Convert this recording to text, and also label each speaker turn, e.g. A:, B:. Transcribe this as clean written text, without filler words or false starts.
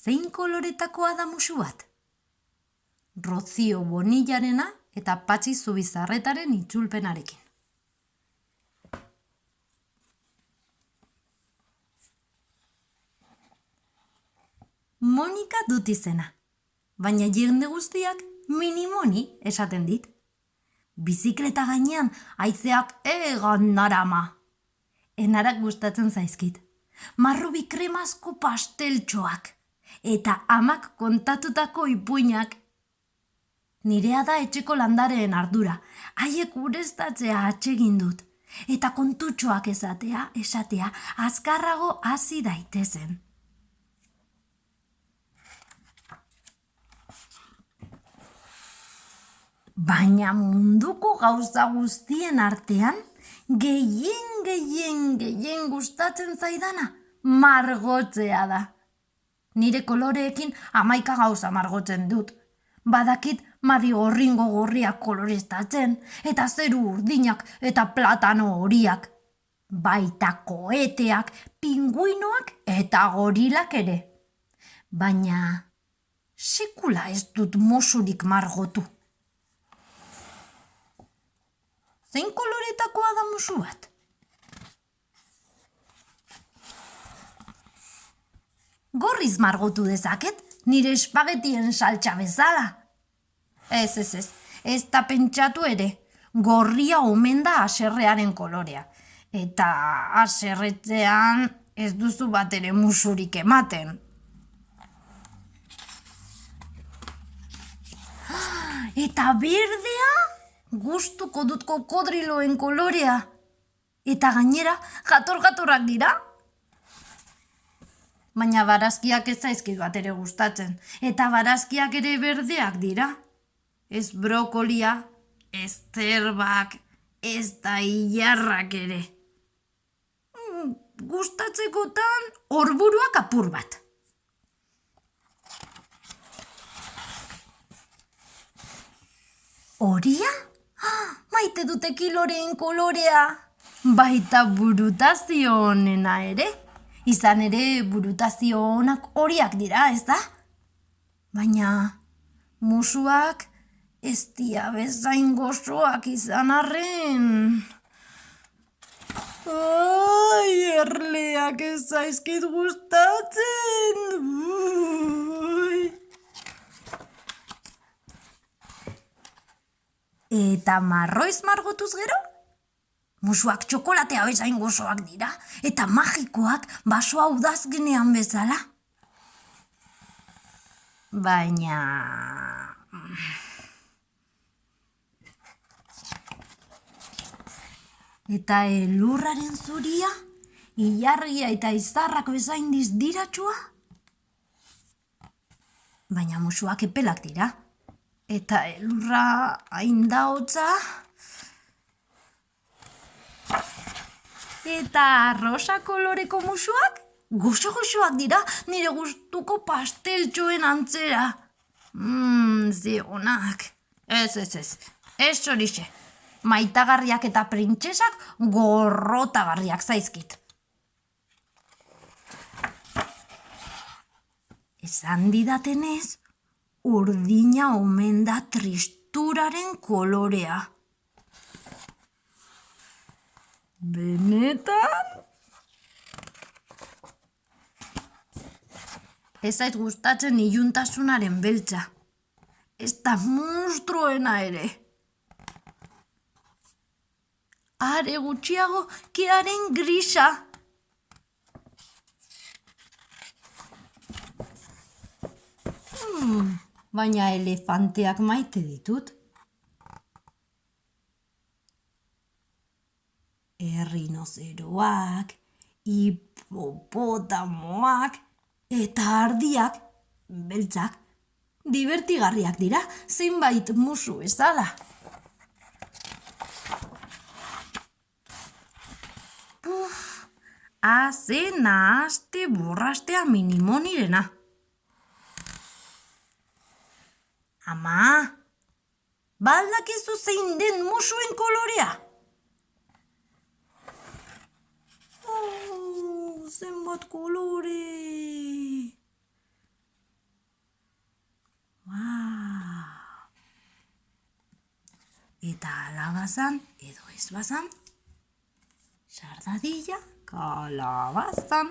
A: Zein koloretakoa da musu bat? Rocío Bonillarena eta Patxi Zubizarretaren itzulpenarekin. Monika dut izena, baina jende guztiak Minimoni esaten dit. Bizikleta gainean haizeak egan narama. Enarak gustatzen zaizkit. Marrubi kremazko pasteltxoak eta amak kontatutako ipuinak. Nirea da etxeko landareen ardura, haiek ureztatzea atsegin dut, eta kontutxoak esatea azkarrago hasi daitezen. Baina munduko gauza guztien artean, gehien gustatzen zaidana margotzea da. Nire koloreekin 11 gauza margotzen dut. Badakit marigorringo gorriak koloreztatzen, eta zeru urdinak eta platano horiak. Baita koeteak, pinguinoak eta gorilak ere. Baina sekula ez dut mosurik margotu. Zein koloretakoa da musu bat? Gorriz margotu dezaket, nire espagetien saltxa bezala. Ez da pentsatu ere, gorria omen da haserrearen kolorea. Eta haserretzean ez duzu bat ere musurik ematen. Eta berdea? Gustuko dut kokodriloen kolorea. Eta gainera, jator-jatorrak dira. Baina barazkiak ez zaizkit bat ere gustatzen. Eta barazkiak ere berdeak dira. Ez brokolia, ez zerbak, ez da ilarrak ere. Gustatzekotan orburuak apur bat. Horia? Maite dute kiloreen kolorea. Baita burutazio honena ere. Izan ere burutazio honak horiak dira, ez da? Baina musuak ez dia bezain gozoak izan arren. Erleak ez zaizkit gustatzen. Eta marroiz margotuz gero? Musuak txokolatea bezain gozoak dira, eta magikoak basoa udazkenean bezala. Baina... Eta elurraren zuria, ilargia eta izarrak bezain dizdiratxua? Baina musuak epelak dira. Eta elurra hain da hotza. Eta rosa koloreko musuak? Goxo-goxoak dira nire gustuko pasteltxoen antzera. Zionak. Ez horixe. Maitagarriak eta printzesak gorrotagarriak zaizkit. Esan didatenez, urdina omen da tristuraren kolorea. Benetan? Ez zait gustatzen iluntasunaren beltza. Ez da monstruoena ere. Are gutxiago kearen grisa. Baina elefanteak maite ditut. Errinozeroak, hipopotamoak eta ardiak, beltzak, divertigarriak dira, zenbait musu ezala. Haze nahazte borrastea Minimonirena. Ama, baldakizu zein den musuen kolorea? Zenbat kolore! Eta ala bazan, edo ez bazan, sardadilla kalabazan.